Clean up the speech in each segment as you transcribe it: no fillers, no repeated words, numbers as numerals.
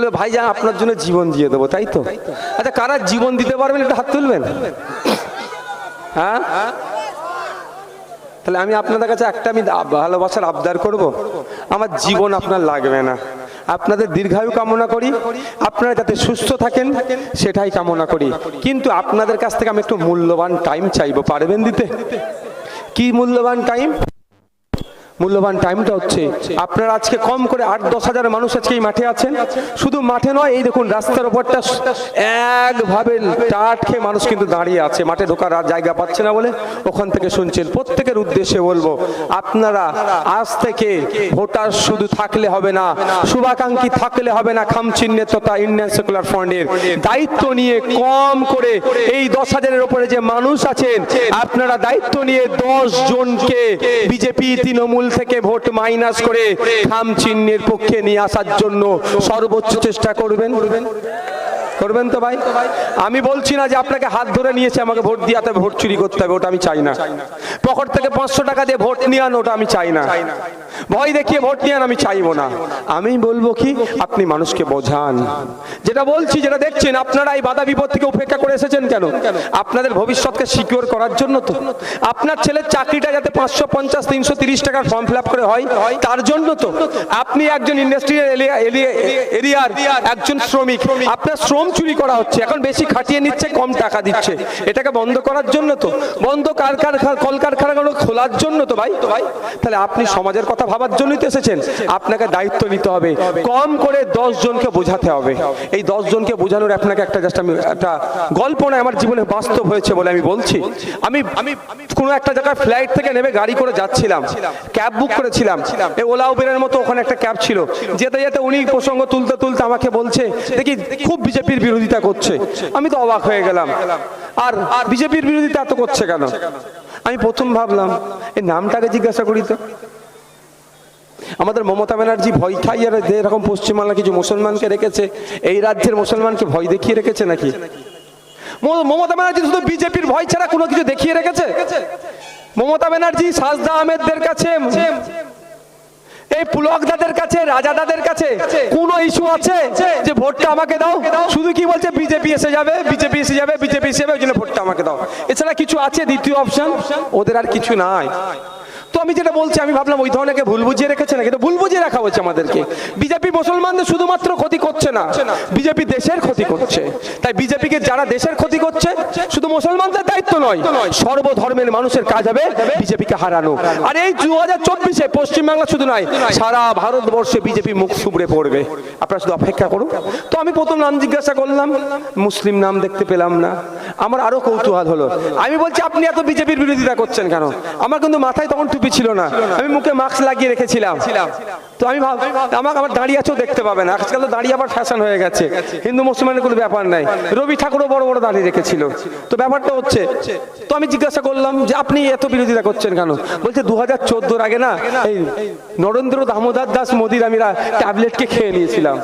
বলবে ভাইজান আপনার জন্য জীবন দিয়ে দেবো, তাই তো? আচ্ছা, কারা জীবন দিতে পারবেন একটু হাত তুলবেন। হ্যাঁ, তাহলে আমি আপনাদের কাছে একটা আমি ভালোবাসার আবদার করব, আমার জীবন আপনার লাগবে না, আপনাদের দীর্ঘায়ু কামনা করি, আপনারা যাতে সুস্থ থাকেন সেটাই কামনা করি। কিন্তু আপনাদের কাছ থেকে আমি একটু মূল্যবান টাইম চাইবো, পারবেন দিতে? কি মূল্যবান টাইম? মূল্যবান টাইমটা হচ্ছে আপনারা আজকে কম করে 8-10 হাজার মানুষ আজকে এই মাঠে আছেন। শুধু মাঠে নয়, এই দেখুন রাস্তার ওপরটা একভাবে টাট খেয়ে মানুষ কিন্তু দাঁড়িয়ে আছে, মাঠে ঢোকার জায়গা পাচ্ছে না বলে ওখান থেকে শুনছেন। প্রত্যেকের উদ্দেশ্যে বলবো, আপনারা আজ থেকে ভোটার শুধু থাকলে হবে না, শুভাকাঙ্ক্ষী থাকলে হবে না, খামচিহ্নের তথা ইন্ডিয়ান সেকুলার ফ্রন্টের দায়িত্ব নিয়ে কম করে এই 10 হাজারের উপরে যে মানুষ আছেন, আপনারা দায়িত্ব নিয়ে 10 জনকে বিজেপি তৃণমূল থেকে ভোট মাইনাস করে খামচিহ্নের পক্ষে নিয়ে আসার জন্য সর্বোচ্চ চেষ্টা করবেন। করবেন তো ভাই? আমি বলছি না যে আপনাকে হাত ধরে নিয়েছে আমাকে ভোট দিয়ে তবে ভোট চুরি করতে হবে, ওটা আমি চাই না। পকেট থেকে 500 টাকা দিয়ে ভোট নিয়ে আন, ওটা আমি চাই না। ভয় দেখিয়ে ভোট নিয়ে আন, আমি চাইবো না। আমি বলবো কি, আপনি মানুষকে বোঝান। যেটা বলছি, যেটা দেখছেন, আপনারা এই বাধা বিপদ থেকে উপেক্ষা করে এসেছেন কেন? আপনাদের ভবিষ্যৎকে সিকিউর করার জন্য তো। আপনার ছেলের চাকরিটা যাতে 550, 330 টাকার ফর্ম ফিল আপ করে হয়, তার জন্য তো। আপনি একজন ইন্ডাস্ট্রিয়াল এরিয়ার একজন শ্রমিক, আপনার শ্রম চুরি করা হচ্ছে, এখন বেশি খাটিয়ে নিচ্ছে, কম টাকা দিচ্ছে, এটাকে বন্ধ করার জন্য তো। বন্ধ কলকারখানাগুলো খোলার জন্য তো ভাই। তাহলে আপনি সমাজের কথা ভাবার জন্যই তো এসেছেন। আপনাকে দায়িত্ব নিতে হবে, কম করে 10 জনকে বোঝাতে হবে। এই 10 জনকে বোঝানোর আপনাকে একটা জাস্ট আমি একটা গল্প নয়, আমার জীবনে বাস্তব হয়েছে বলে আমি বলছি। আমি কোনো একটা জায়গায় ফ্লাইট থেকে নেমে গাড়ি করে যাচ্ছিলাম, ক্যাব বুক করেছিলাম, এই ওলা উবেরের মতো ওখানে একটা ক্যাব ছিল। যেতে যেতে উনি প্রসঙ্গ তুলতে তুলতে আমাকে বলছে, দেখি খুব বিজেপির বিরোধিতা করছে। আমি তো অবাক হয়ে গেলাম, আর বিজেপির বিরোধিতা এত করছে কেন? আমি প্রথম ভাবলাম এই নামটাকে জিজ্ঞাসা করি তো। আমাদের মমতা ব্যানার্জি ভয় খাইয়ে এরকম পশ্চিমবাংলা কিছু মুসলমানকে রেখেছে, এই রাজ্যের মুসলমানকে ভয় দেখিয়ে রেখেছে নাকি? মমতা ব্যানার্জি শুধু বিজেপির ভয় ছাড়া কোনো কিছু দেখিয়ে রেখেছে? মমতা ব্যানার্জি সাজদা আহমেদদের কাছে, এই পুলকদাদের কাছে, রাজাদাদের কাছে কোন ইস্যু আছে যে ভোটটা আমাকে দাও? শুধু কি বলছে, বিজেপি এসে যাবে, বিজেপি এসে যাবে, বিজেপি এসে যাবে, ওই জন্য ভোটটা আমাকে দাও। এছাড়া কিছু আছে দ্বিতীয় অপশন? ওদের আর কিছু নাই। তো আমি যেটা বলছি, আমি ভাবলাম ওই ধরনের ভুল বুঝিয়ে রেখেছে নাকি? তো ভুল বুঝিয়ে রাখা হচ্ছে আমাদেরকে। বিজেপি মুসলমানদের শুধুমাত্র ক্ষতি করছে না, বিজেপি দেশের ক্ষতি করছে। তাই বিজেপিকে যারা দেশের ক্ষতি করছে, শুধু মুসলমানদের দায়িত্ব নয়, সর্বধর্মের মানুষের কাজ হবে বিজেপিকে হারানো। আর এই 2024-এ পশ্চিমবাংলা শুধু নয়, সারা ভারতবর্ষে বিজেপি মুখ থুবড়ে পড়বে। আপনারা শুধু অপেক্ষা করুন। তো আমি প্রথম নাম জিজ্ঞাসা করলাম, মুসলিম নাম দেখতে পেলাম না। আমার আরো কৌতূহল হলো। আমি বলছি, আপনি এত বিজেপির বিরোধিতা করছেন কেন? আমার কিন্তু মাথায় তখন টুপি ছিল না, আমি মুখে মাস্ক লাগিয়ে রেখেছিলাম। তো আমি আমার দাঁড়িয়ে আছেও দেখতে পাবে না। আজকাল তো দাঁড়িয়ে আবার ফ্যাশন হয়ে গেছে, হিন্দু মুসলমানের কোনো ব্যাপার নাই। রবি ঠাকুরও বড় বড় দাঁড়িয়ে রেখেছিল। তো ব্যাপারটা হচ্ছে, তো আমি জিজ্ঞাসা করলাম যে আপনি এত বিরোধিতা করছেন কেন? বলছে 2014-র আগে না, এই নরেন্দ্র দামোদর দাস মোদির আমি ট্যাবলেটকে খেয়ে নিয়েছিলাম,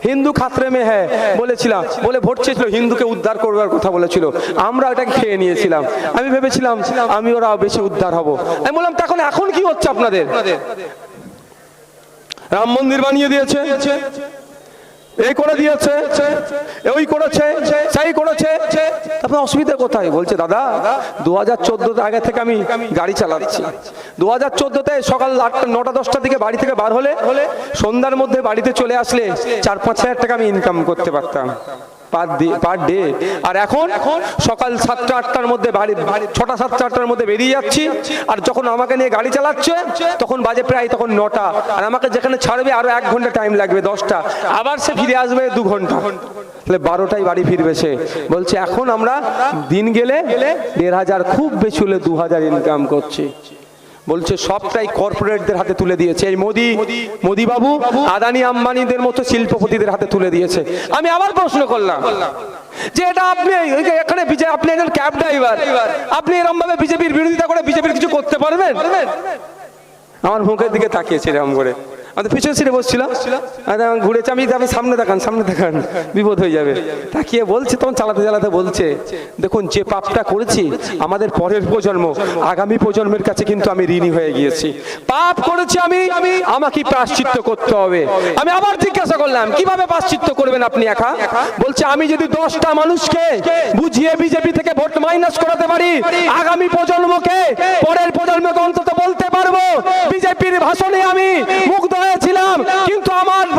হিন্দু খাতরে মে হ্যাঁ বলেছিলাম, বলে ভোট চেয়েছিল, হিন্দুকে উদ্ধার করবার কথা বলেছিল, আমরা ওটাকে খেয়ে নিয়েছিলাম। আমি ভেবেছিলাম আমি ওরা বেশি উদ্ধার হব। আমি বললাম, এখন কি হচ্ছে আপনাদের? রাম মন্দির বানিয়ে দিয়েছে, এই করে দিয়েছে, ওই করেছে, সেই করেছে, আপনার অসুবিধা কোথায়? বলছে দাদা 2014 আগে থেকে আমি গাড়ি চালাচ্ছি। 2014-তে সকাল 9টা-10টার দিকে বাড়ি থেকে বার হলে সন্ধ্যার মধ্যে বাড়িতে চলে আসলে 4-5 হাজার টাকা আমি ইনকাম করতে পারতাম পার ডে। আর এখন সকাল 7টা-8টার মধ্যে বাড়ি, 6টা-7টা-8টার মধ্যে বেরিয়ে যাচ্ছি, আর যখন আমাকে নিয়ে গাড়ি চালাচ্ছে তখন বাজে প্রায় তখন 9টা, আর আমাকে যেখানে ছাড়বে আরো 1 ঘন্টা টাইম লাগবে, 10টা, আবার সে ফিরে আসবে 2 ঘন্টা, তাহলে 12টায় বাড়ি ফিরবে সে। বলছে এখন আমরা দিন গেলে 1500, খুব বেশি হলে 2000 ইনকাম করছি। বলছে সবটাই কর্পোরেটদের হাতে তুলে দিয়েছে, এই মোদি বাবু আদানি আম্বানিদের মতো শিল্পপতিদের হাতে তুলে দিয়েছে। আমি আবার প্রশ্ন করলাম যে এটা আপনি এখানে আপনি একজন ক্যাব ড্রাইভার, আপনি এরকম ভাবে বিজেপির বিরোধিতা করে বিজেপির কিছু করতে পারবেন? আমার মুখের দিকে তাকিয়েছে এরকম করে। আমাদের পিছন সিটে বসছিল, ঘুরেছে, আমি সামনে দেখান বিপদ হয়ে যাবে, তাকিয়ে বলছে, তখন চালাতে বলছে, দেখুন যে পাপটা করেছি আমাদের পরের প্রজন্ম, আগামী প্রজন্মের কাছে কিন্তু আমি ঋণী হয়ে গিয়েছি। পাপ করেছি আমি, আমাকে প্রায়শ্চিত্ত করতে হবে। আমি আবার জিজ্ঞাসা করলাম, কিভাবে প্রায়শ্চিত্ত করবেন আপনি একা? বলছে, আমি যদি 10টা মানুষকে বুঝিয়ে বিজেপি থেকে ভোট মাইনাস করাতে পারি, আগামী প্রজন্মকে, পরের প্রজন্মকে অন্তত বলতে পারবো বিজেপির ভাষণে আমি মুগ্ধ হয়েছিলাম, কিন্তু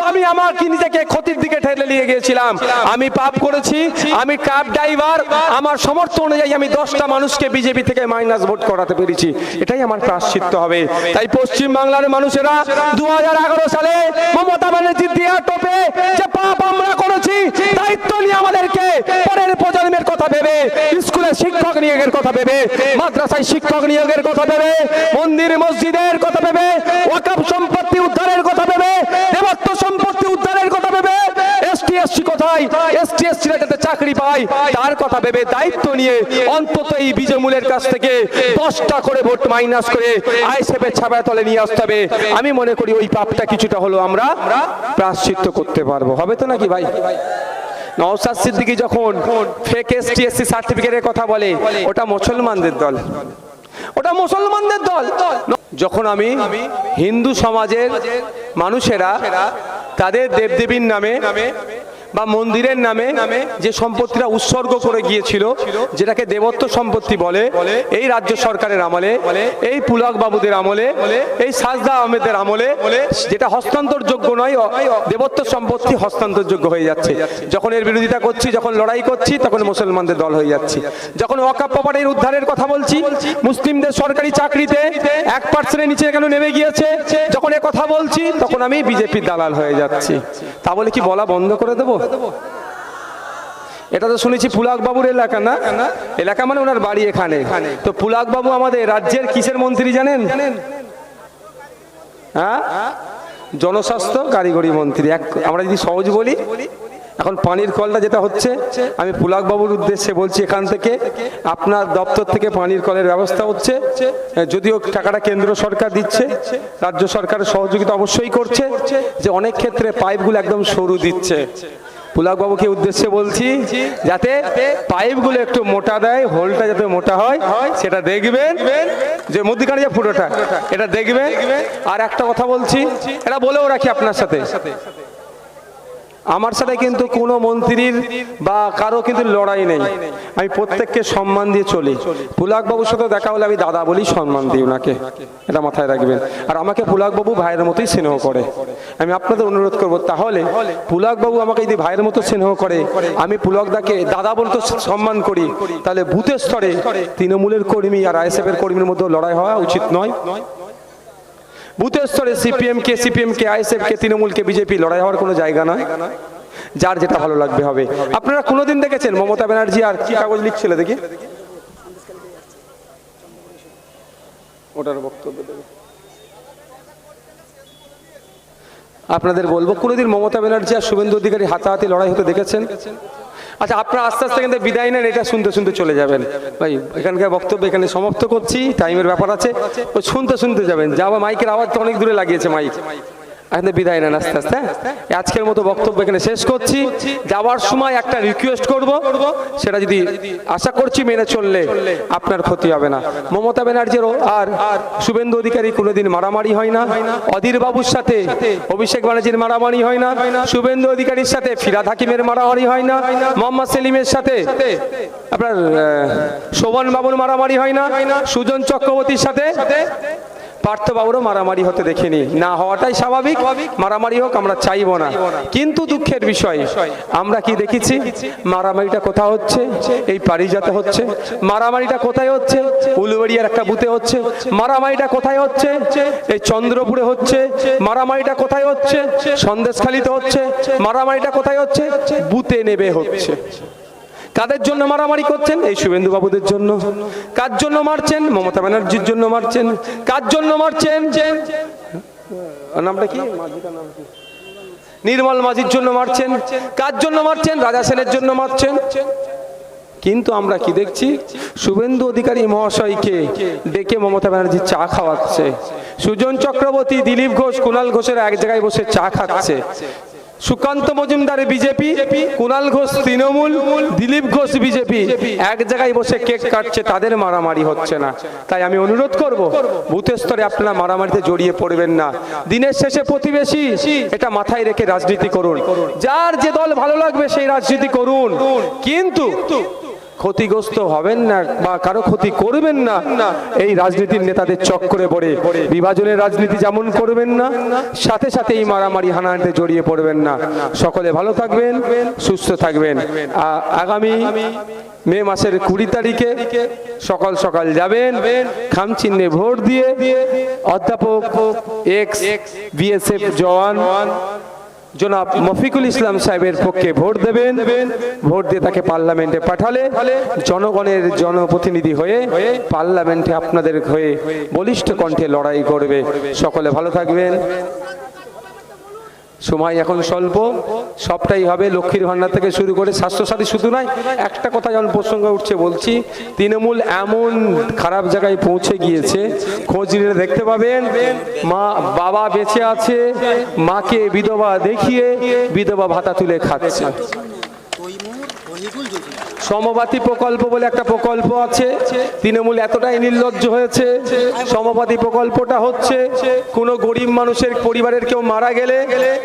আমি আমার নিজেকে ক্ষতির দিকে ঠেলে নিয়ে গিয়েছিলাম। আমি পাপ করেছি, আমি ক্যাব ড্রাইভার, আমার সমর্থ অনুযায়ী আমি 10টা মানুষকে বিজেপি থেকে মাইনাস ভোট করাতে পেরেছি, এটাই আমার প্রায়শ্চিত্ত হবে। তাই পশ্চিম বাংলার মানুষেরা 2011 সালে মমতা ব্যানার্জির দেয়া টোপে যে পাপ আমরা করেছি, দায়িত্ব নিয়ে আমাদেরকে পরের প্রজন্মের কথা ভেবে, স্কুলে শিক্ষক নিয়োগের কথা ভেবে, মাদ্রাসায় শিক্ষক নিয়োগের কথা ভেবে, মন্দির মসজিদের কথা ভেবে, ওয়াকফ সম্পত্তি উদ্ধারের কথা ভেবে, দেবত্ব সম্পত্তি উদ্ধারের কথা ভেবে, এসটি কোথায়, এসটিরা যাতে চাকরি পায় তার কথা ভেবে দায়িত্ব নিয়ে অন্তত এই বিজেমূলের কাছ থেকে 10টা করে ভোট মাইনাস করে আইএসএফের ছায়া তলে নিয়ে আসতে হবে। আমি মনে করি ওই পাপটা কিছুটা হলো আমরা প্রায়শ্চিত্ত করতে পারবো। হবে তো নাকি ভাই? নওশাদ সিদ্দিকী যখন ফেক এসটি সার্টিফিকেটের কথা বলে, ওটা মুসলমানদের দল, ওটা মুসলমানদের দল। যখন আমি হিন্দু সমাজের মানুষেরা তাদের দেবদেবীর নামে বা মন্দিরের নামে যে সম্পত্তিটা উৎসর্গ করে গিয়েছিল, যেটাকে দেবত্ব সম্পত্তি বলে, এই রাজ্য সরকারের আমলে, এই পুলক বাবুদের আমলে, এই সাজদা আহমেদের আমলে, যেটা হস্তান্তরযোগ্য নয়, দেবত্ব সম্পত্তি হস্তান্তরযোগ্য হয়ে যাচ্ছে। যখন এর বিরোধিতা করছি, যখন লড়াই করছি, তখন মুসলমানদের দল হয়ে যাচ্ছে। যখন ওয়াকফ প্রপার্টির উদ্ধারের কথা বলছি, মুসলিমদের সরকারি চাকরিতে 1% নিচে কেন নেমে গিয়েছে, যখন এ কথা বলছি, তখন আমি বিজেপির দালাল হয়ে যাচ্ছি। তা বলে কি বলা বন্ধ করে দেবো? এটা তো শুনেছি পুলক বাবুর এলাকা, না এলাকা মানে ওনার বাড়ি এখানে। তো পুলক বাবু আমাদের রাজ্যের কিসের মন্ত্রী জানেন? হ্যাঁ, জনস্বাস্থ্য কারিগরি মন্ত্রী। আমরা যদি সহজ বলি, এখন পানির কলটা যেটা হচ্ছে, আমি পুলক বাবুর উদ্দেশ্যে বলছি, এখান থেকে আপনার দপ্তর থেকে পানির কলের ব্যবস্থা হচ্ছে, যদিও টাকাটা কেন্দ্র সরকার দিচ্ছে, রাজ্য সরকারের সহযোগিতা অবশ্যই করছে, যে অনেক ক্ষেত্রে পাইপগুলো একদম সরু দিচ্ছে। পুলক বাবুকে উদ্দেশ্যে বলছি, যাতে পাইপগুলো একটু মোটা দেয়, হোলটা যাতে মোটা হয় সেটা দেখবেন, যে মধ্যখানে যে ফুটোটা, এটা দেখবেন। আর একটা কথা বলছি, এটা বলেও রাখি আপনার সাথে, আমার সাথে কিন্তু কোনো মন্ত্রীর বা কারো কিন্তু লড়াই নেই, আমি প্রত্যেককে সম্মান দিয়ে চলি। পুলক বাবুর সাথে দেখা হলে আমি দাদা বলি, সম্মান দিই ওনাকে, এটা মাথায় রাখবেন। আর আমাকে পুলক বাবু ভাইয়ের মতোই স্নেহ করে। আমি আপনাদের অনুরোধ করব, তাহলে পুলক বাবু আমাকে যদি ভাইয়ের মতো স্নেহ করে, আমি পুলক দাকে দাদা বলতে সম্মান করি, তাহলে বুথের স্তরে তৃণমূলের কর্মী আর আইএসএফের কর্মীর মধ্যে লড়াই হওয়া উচিত নয়। বুথের স্তরে সিপিএম কে আইএসএফ কে তৃণমূলকে বিজেপি লড়াই হওয়ার কোনো জায়গা নয়। যার যেটা ভালো লাগবে হবে। আপনারা কোনোদিন দেখেছেন মমতা ব্যানার্জি আর কি কাগজ লিখছিল? দেখি ওটার বক্তব্য দেবে। আপনাদের বলবো, কোনোদিন মমতা ব্যানার্জি আর শুভেন্দু অধিকারী হাতাহাতি লড়াই হতে দেখেছেন? আচ্ছা, আপনারা আস্তে আস্তে কিন্তু বিদায় নেন, এটা শুনতে শুনতে চলে যাবেন। ভাই, এখানকার বক্তব্য এখানে সমাপ্ত করছি, টাইমের ব্যাপার আছে, ওই শুনতে শুনতে যাবেন। যাওয়া মাইকের আওয়াজ তো অনেক দূরে লাগিয়েছে মাইক, এখানে বিদায় নেন আস্তে আস্তে। আজকের মতো বক্তব্য এখানে শেষ করছি। যাওয়ার সময় একটা রিকোয়েস্ট করব, সেটা যদি আশা করছি মেনে চললে আপনার ক্ষতি হবে না। মমতা ব্যানার্জির আর শুভেন্দু অধিকারী কোনোদিন মারামারি হয় না। অধীর বাবুর সাথে অভিষেক ব্যানার্জির মারামারি হয় না। শুভেন্দু অধিকারীর সাথে ফিরাদ হাকিমের মারামারি হয় না। মোহাম্মদ সেলিমের সাথে আপনার শোভন বাবুর মারামারি হয় না। সুজন চক্রবর্তীর সাথে পার্থবাবুরও মারামারি হতে দেখিনি, না হওয়াটাই স্বাভাবিক। মারামারি হোক, আমরা চাইবো না। কিন্তু দুঃখের বিষয়, আমরা কি দেখেছি, মারামারিটা কোথায় হচ্ছে? এই পারিজাতে হচ্ছে। মারামারিটা কোথায় হচ্ছে? উলুবেড়িয়ার একটা বুথে হচ্ছে। মারামারিটা কোথায় হচ্ছে? এই চন্দ্রপুরে হচ্ছে। মারামারিটা কোথায় হচ্ছে? সন্দেশখালীতে হচ্ছে। মারামারিটা কোথায় হচ্ছে? বুথে নেবে হচ্ছে। কাদের জন্য মারামারি করছেন? এই শুভেন্দু বাবুদের জন্য। কার জন্য মারছেন? মমতা ব্যানার্জির জন্য মারছেন। কার জন্য মারছেন? নামটা কি? নির্মল মাঝির জন্য মারছেন। কার জন্য মারছেন? রাজা সেনের জন্য মারছেন। কিন্তু আমরা কি দেখছি, শুভেন্দু অধিকারী মহাশয়কে ডেকে মমতা ব্যানার্জি চা খাওয়াচ্ছে, সুজন চক্রবর্তী, দিলীপ ঘোষ, কুণাল ঘোষের এক জায়গায় বসে চা খাচ্ছে, সুকান্ত মজুমদারের বিজেপি, কুণাল ঘোষ তৃণমূল, দিলীপ ঘোষ বিজেপি এক জায়গায় বসে কেক কাটছে, তাদের মারামারি হচ্ছে না। তাই আমি অনুরোধ করব, বুথ স্তরে আপনারা মারামারিতে জড়িয়ে পড়বেন না। দিনের শেষে প্রতিবেশী, এটা মাথায় রেখে রাজনীতি করুন। যার যে দল ভালো লাগবে সেই রাজনীতি করুন, কিন্তু ক্ষতিগ্রস্ত হবেন না বা কারো ক্ষতি করবেন না এই রাজনীতির নেতাদের চক্করে পড়ে। বিভাজনের রাজনীতি যেমন করবেন না, সাথে সাথে এই মারামারি হানাহানিতে জড়িয়ে পড়বেন না। সকলে ভালো থাকবেন, সুস্থ থাকবেন। আগামী মে মাসের 20 তারিখে সকাল সকাল যাবেন, খামচিহ্নে ভোট দিয়ে অধ্যাপক এক্স বিএসএফ জওয়ান জনাব মফিকুল ইসলাম সাহেবের পক্ষে ভোট দেবেন। ভোট দিয়ে তাকে পার্লামেন্টে পাঠালে জনগণের জনপ্রতিনিধি হয়ে পার্লামেন্টে আপনাদের হয়ে বলিষ্ঠ কণ্ঠে লড়াই করবে। সকলে ভালো থাকবেন। সময় এখন স্বল্প, সবটাই হবে লক্ষ্মীর ভান্ডার থেকে শুরু করে স্বাস্থ্যসাথী শুধু নয়। একটা কথা যখন প্রসঙ্গ উঠছে বলছি, তৃণমূল এমন খারাপ জায়গায় পৌঁছে গিয়েছে, খোঁজ নিলে দেখতে পাবেন মা বাবা বেঁচে আছে, মাকে বিধবা দেখিয়ে বিধবা ভাতা তুলে খাচ্ছে। সমবাতি প্রকল্প বলে একটা প্রকল্প আছে, তৃণমূল এতটাই নির্লজ্জ হয়েছে, সমবাতি প্রকল্পটা হচ্ছে কোনো গরিব মানুষের পরিবারের কেউ মারা গেলে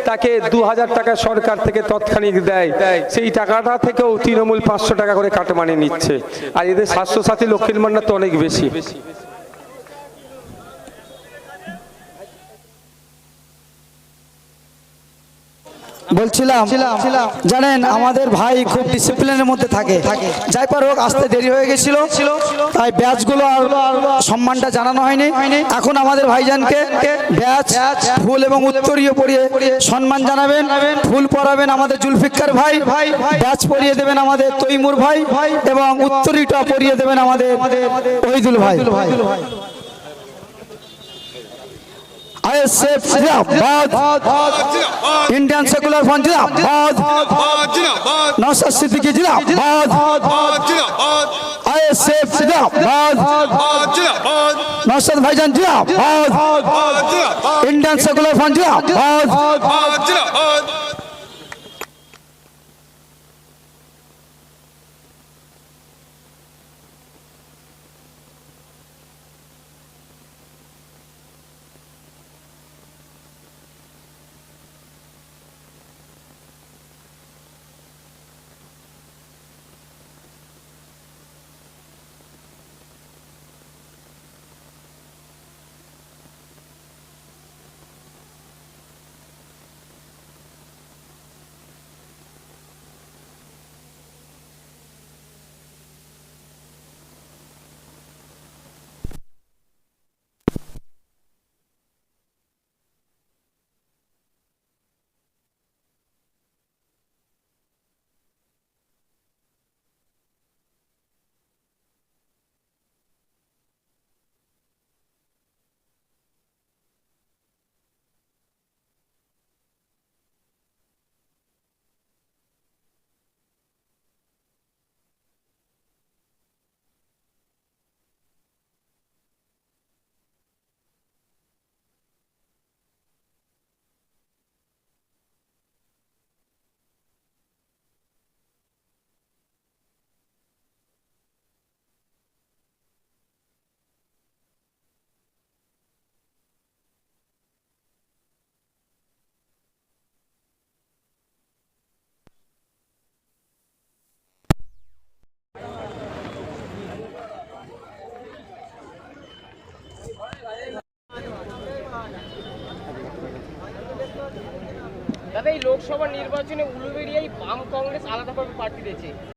তাকে 2000 টাকা সরকার থেকে তৎক্ষণিক দেয়, সেই টাকাটা থেকেও তৃণমূল 500 টাকা করে কাটমানি নিচ্ছে। আর এদের স্বাস্থ্যসাথী লক্ষ্মীর ভান্ডার তো অনেক বেশি। বলছিলাম, জানেন আমাদের ভাই খুব ডিসিপ্লিনের মধ্যে থাকে, যাই পার হোক আসতে দেরি হয়ে গেছিল, তাই ব্যাচগুলো আর সম্মানটা জানানো হয়নি। এখন আমাদের ভাইজানকে ব্যাচ, ফুল এবং উত্তরীয় পরিয়ে সম্মান জানাবেন। ফুল পরাবেন আমাদের জুলফিকার ভাই, ব্যাচ পরিয়ে দেবেন আমাদের তৈমুর ভাই, এবং উত্তরীটা পরিয়ে দেবেন আমাদের ওহিদুল ভাই। ISF जिंदाबाद, इंडियन सेकुलर फ्रंट जिंदाबाद, नौशाद सिद्दीकी जिंदाबाद, ISF जिंदाबाद, नौशाद भाईजान जिंदाबाद, इंडियन सेकुलर फ्रंट जिंदाबाद। দাদা, এই লোকসভা নির্বাচনে উলুবেড়িয়ায় বাম কংগ্রেস আলাদাভাবে প্রার্থী দিয়েছে।